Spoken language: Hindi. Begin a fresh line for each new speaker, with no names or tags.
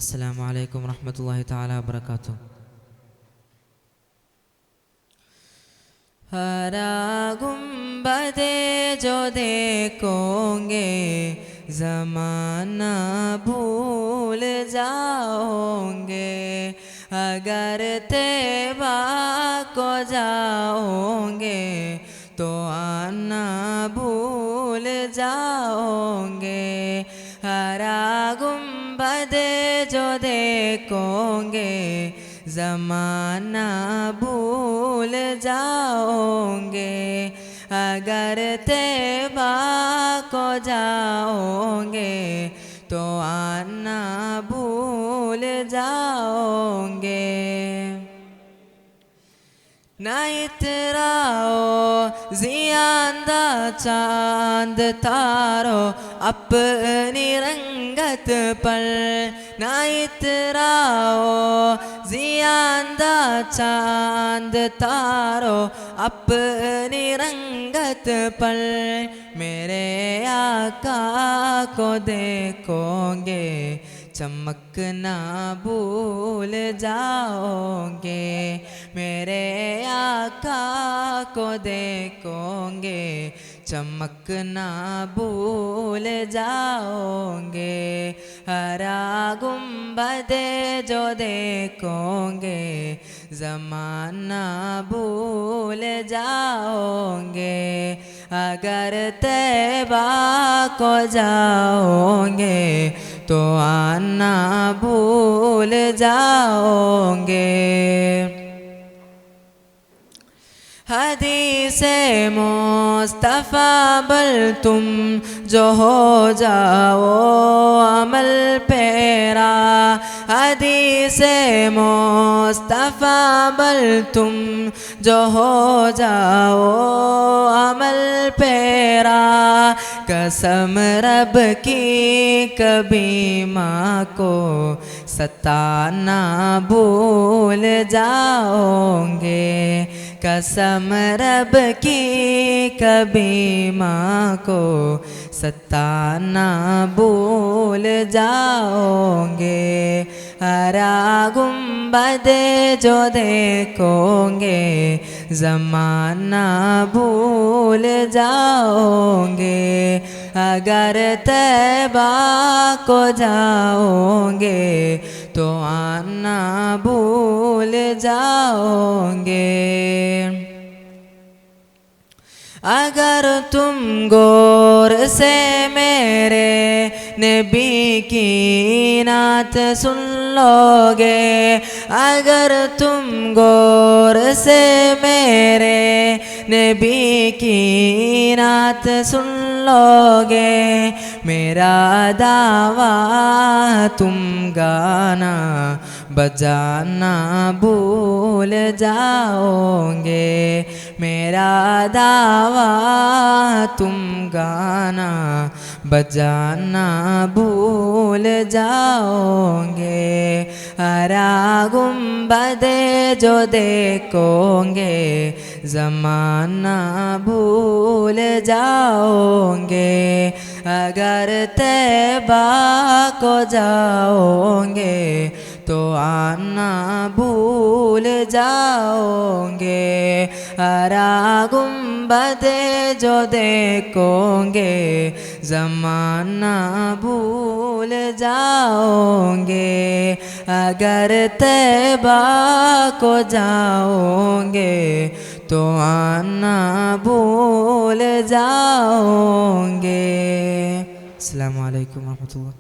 अस्सलामु अलैकुम रहमतुल्लाहि ताला वबरकातुह। हरा गुंबदे जो देखोगे ज़माना भूल जाओगे, अगर तैबा को जाओगे तो आना भूल जाओगे। हरा गुंबदे जो देखोगे ज़माना भूल जाओगे, अगर तैबा को जाओगे तो आना भूल जाओगे। ना इतराओ ज़ियांदा चांद तारो अपनी रंगत पर, ना इतराओ ज़ियांदा चांद तारो अपनी रंगत पर, मेरे आका को देखोगे चमकना भूल जाओगे। मेरे आका को देखोगे चमकना भूल जाओगे। हरा गुंबदे जो देखोगे ज़माना भूल जाओगे, अगर तैबा को जाओगे तो आना भूल जाओगे। हदीसे मुस्तफ़ा बल तुम जो हो जाओ अमल पेरा, हदीसे मुस्तफ़ा बल तुम जो हो जाओ अमल पेरा, कसम रब की कभी माँ को सताना भूल जाओगे। कसम रब की कभी माँ को सताना भूल जाओगे। हरा गुंबदे जो देखोगे ज़माना भूल जाओगे, अगर तैबा को जाओगे तो आना भूल जाओगे। अगर तुम गौर से मेरे नबी की नात सुन लोगे, अगर तुम गौर से मेरे नबी की नात सुन लोगे, मेरा दावा तुम गाना बजाना भूल जाओगे। मेरा दावा तुम गाना बजाना भूल जाओगे। हरा गुंबदे जो देखोगे ज़माना भूल जाओगे, अगर तैबा को जाओगे तो आना भूल जाओगे। हरा गुंबदे जो देखोगे ज़माना भूल जाओगे, अगर तैबा को जाओगे तो आना भूल जाओगे। अस्सलामु अलैकुम रहमतुल्लाह।